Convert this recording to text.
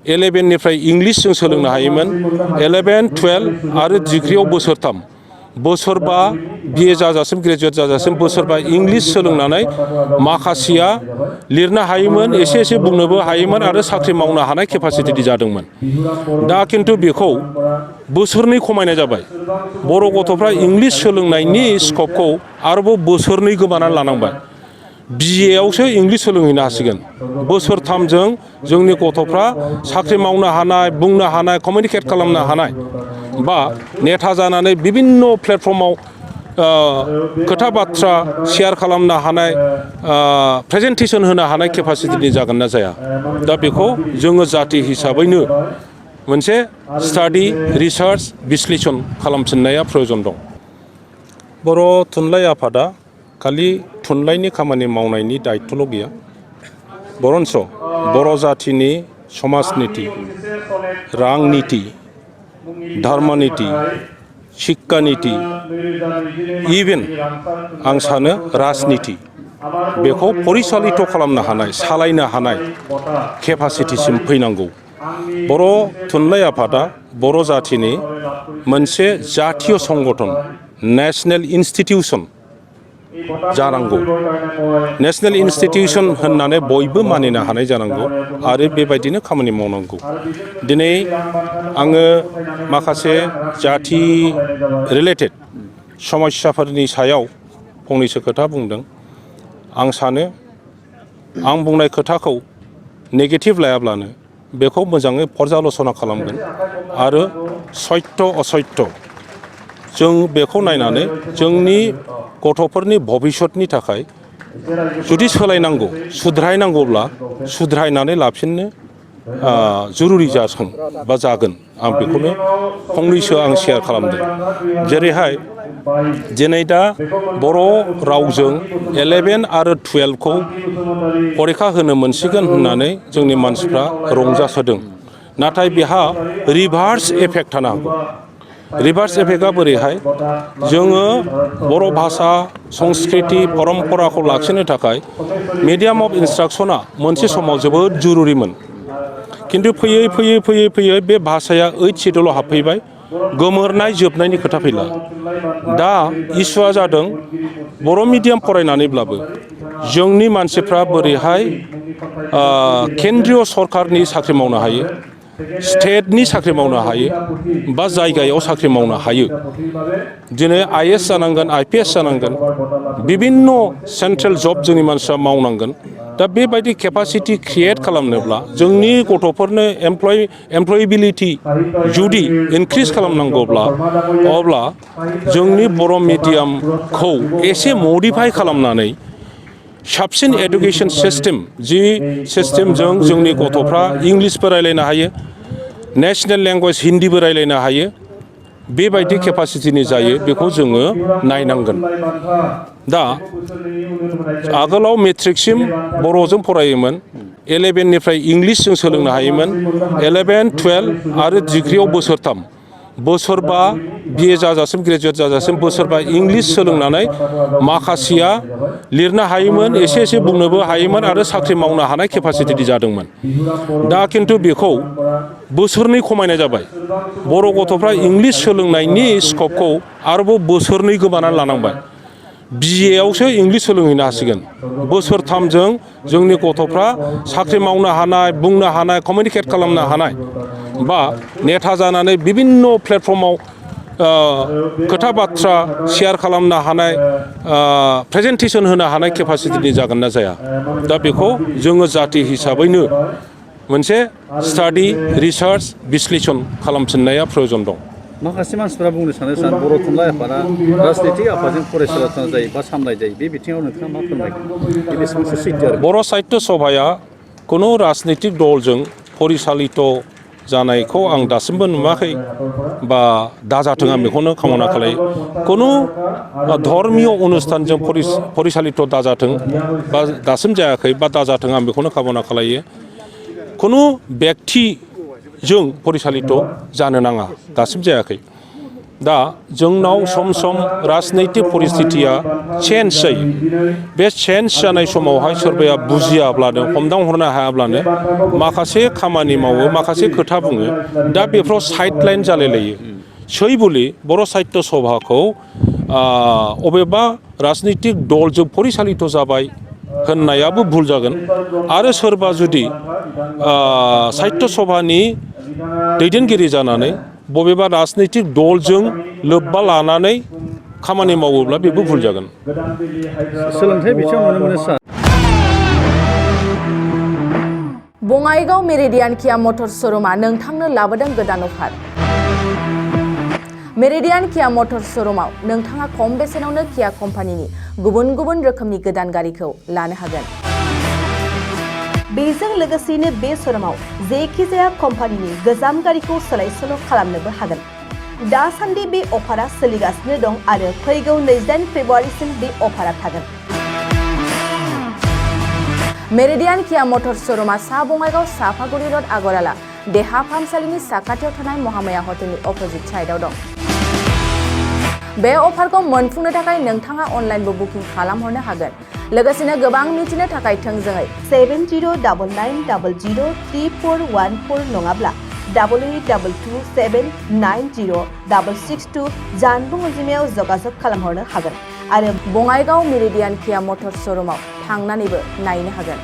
11निफ्राय English जों सोलोंनो हायोमोन 11, 12 आरो डिग्रीआव बोसोरथाम बोसोरबा बिए जाजासिम ग्रेजुवेट जाजासिम बोसोरबा इंलिश सोलोंनानै माखासेया लिरनो हायोमोन एसे एसे बुंनोबो हायोमोन आरो साख्रि मावनो हानाय केपासिटि जादोंमोन। दा खिन्थु बेखौ बोसोरनै खमायनाय जाबाय। बर' गथ'फ्रा इंलिश सोलोंनायनि स्कपखौ आरोबाव बोसोरनै गोबानानै लानांबाय। बिएआवसो इंलिश सोलोंहैनो हासिगोन। बोसोरथामजों जोंनि गथ'फ्रा साख्रि मावनो हानाय बुंनो हानाय कमिउनिकेट खालामनो हानाय बा नेता जानानै बिभिन्न प्लेटफर्माव खोथा बाथ्रा शेयार खालामनो हानाय प्रेजेन्टेसन होनो हानाय केपासिटिनि जागोन ना जाया। दा बेखौ जोङो जाति हिसाबैनो मोनसे स्टाडि रिसार्च बिश्लेषण खालामफिननाया प्रयोजन दं। बर' थुनलाइ आफादा खालि थुनलाइनि खामानि मावनायनि दायित्वल' गैया बरन्स बर' जातिनि समाजनिति रांनिति धर्मनिति शिक्षानिति इभेन आं सानो राजनिति बेखौ परिचालित खालामनो हानाय सालायनो हानाय केपासिटिसिम फैनांगौ। बर' थुनलाइ आफादा बर' जातिनि मोनसे जातीय संगठन नेशनेल इन्स्टिटिउसन जानांगौ। नेशनेल इन्स्टिटिउसन होननानै बयबो मानिनो हानाय जानांगौ आरो बेबायदिनो खामानि मावनांगौ। दिनै आङो माखासे जाति रिलेटेड समस्याफोरनि सायाव फंनैसो खोथा बुंदों। आं सानो आं बुंनाय खोथाखौ नेगेटिभ लायाब्लानो बेखौ मोजाङै पर्यालोचना खालामगोन आरो सत्य असत्य जों बेखौ नायनानै जोंनि गथ'फोरनि भबिष्यतनि थाखाय जुदि सोलायनांगौ सुद्रायनांगौब्ला सुद्रायनानै लाफिननो जुरुरि जाथों बा जागोन आं बेखौनो फंनैसो आं शेयार खालामदों। जेरैहाय दिनै दा बर' रावजों 11 आरो 12खौ फरिखा होनो मोनसिगोन होननानै जोंनि मानसिफ्रा रंजासोदों। नाथाय बेहा रिभार्स इफेक्ट थानो हागौ। रिभार्स इफेक्टआ बोरैहाय जोङो बर' भाषा संस्कृति परम्पराखौ लाखिनो थाखाय मिडियाम अफ इन्सट्राक्सना मोनसे समाव जोबोद जुरुरिमोन। खिन्थु फैयै फैयै फैयै फैयै बे भाषाया 8 सिडुलाव हाबफैबाय गोमोरनाय जोबनायनि खोथा फैला। दा इसुआ जादों बर' मिडियाम फरायनानैब्लाबो जोंनि मानसिफ्रा बोरैहाय केन्द्रीय सरकारनि साख्रि मावनो हायो स्टेटनि साख्रि मावनो हायो बा जायगायाव साख्रि मावनो हायो। दिनै IAS जानांगोन IPS जानांगोन बिभिन्न सेन्ट्रेल जब जोंनि मानसिफ्रा मावनांगोन। दा बेबायदि केपासिटि क्रिएट खालामनोब्ला जोंनि गथ'फोरनो एमप्लयेबिलिटि जुदि इनक्रिज खालामनांगौब्ला अब्ला जोंनि बर' मिडियामखौ एसे मडिफाइ खालामनानै साबसिन एडुकेसन सिस्टेम जि सिस्टेमजों जोंनि गथ'फ्रा इंलिसबो रायलायनो हायो नेशनेल लेंगुवेज हिन्दीबो रायलायनो हायो बेबायदि केपासिटिनि जायो बेखौ जोङो नायनांगोन। दा आगोलाव मेट्रिकसिम बर'जों फरायोमोन 11निफ्राय इंलिश जों सोलोंनो हायोमोन 11, 12 आरो डिग्रीआव बोसोरथाम बोसोरबा बिए जाजासिम ग्रेजुवेट जाजासिम बोसोरबा इंलिश सोलोंनानै माखासेया लिरनो हायोमोन एसे एसे बुंनोबो हायोमोन आरो साख्रि मावनो हानाय केपासिटि जादोंमोन। दा खिन्थु बेखौ बोसोरनै खमायनाय जाबाय। बर' गथ'फ्रा इंलिश सोलोंनायनि स्कपखौ आरोबाव बोसोरनै गोबानानै लानांबाय। बिएआवसो इंलिश सोलोंहैनो हासिगोन। बोसोरथामजों जोंनि गथ'फ्रा साख्रि मावनो हानाय बुंनो हानाय कमिउनिकेट खालामनो हानाय बा नेता जानानै बिभिन्न प्लेटफर्माव खोथा बाथ्रा शेयार खालामनो हानाय प्रेजेन्टेसन होनो हानाय केपासिटिनि जागोन ना जाया। दा बेखौ जोङो जाति हिसाबैनो मोनसे स्टाडि रिसार्च बिश्लेषण खालामफिननाया प्रयोजन दं। माखासे मानसिफोरा बुंनो सानो बर' थुनलाइ आफादा राजनितिक आफादजों फरायसालियाव जायो बा सामलाय जायो बे बिथिङाव नोंथाङा मा फोरमायगोन? बे बेसेबांसो सैथो आरो बर' साहित्य सभाया खुनु राजनितिक दलजों परिचालित जानायखौ आं दासिमबो नुवाखै बा दाजाथों आं बेखौनो कामना खालायो। खुनु धर्मीय अनुष्ठानजों परिचालित दाजाथों बा दासिम जायाखै बा दाजाथों आं बेखौनो कामना खालायो। खुनु व्यक्तिजों परिचालित जानो नाङा दासिम जायाखै। दा जोंनाव सम सम राजनैतिक परिस्थितिया चेन्ज जायो बे चेन्ज जानाय समावहाय सोरबाया बुजियाब्लानो हमदां हरनो हायाब्लानो माखासे खामानि मावो माखासे खोथा बुङो दा बेफोराव साइडलाइन जालायलायो सै बुलि बर' साहित्य सभाखौ अबेबा राजनैतिक दलजों परिसालित जाबाय होननायाबो भुल जागोन आरो सोरबा जुदि साहित्य सभानि दैदेनगिरि जानानै बबेबा राजनैतिक दलजों लोब्बा लानानै खामानि मावोब्ला बेबो भुल जागोन सोलोंथाइ बिथिङाव नुनो मोनो सार बङाइगाव मेरिडियान किया मटर श'रुमा नोंथांनो लाबोदों गोदान अफार मेरिडियान किया मटर श'रुमाव नोंथाङा खम बेसेनावनो किया कम्पानिनि गुबुन गुबुन रोखोमनि गोदान गारिखौ लानो हागोन बेजों लोगोसेनो बे श'रुमाव जेखिजाया कम्पानिनि गोजाम गारिखौ सोलाय सोल' खालामनोबो हागोन दासान्दि बे अफारा सोलिगासिनो दं आरो फैगौ 28 फेब्रुवारिसिम बे अफारा थागोन मेरिडियान किया मटर श'रुमा सा बङाइगाव साफागुरि रड आगराला देहा फाहामसालिनि साखाथियाव थानाय महामाया हटेलनि अपोजिट साइडआव दं बे अफारखौ मोनफुंनो थाखाय नोंथाङा अनलाइनबो बुकिं खालामहरनो हागोन लोगोसेनो गोबां मिथिनो थाखाय थोंजोङै 7099934114 नङाब्ला 8822790662 जानबुं अनजिमायाव जगाजग खालामहरनो हागोन आरो बङाइगाव मेरिडियान किया मटर श'रुमाव थांनानैबो नायनो हागोन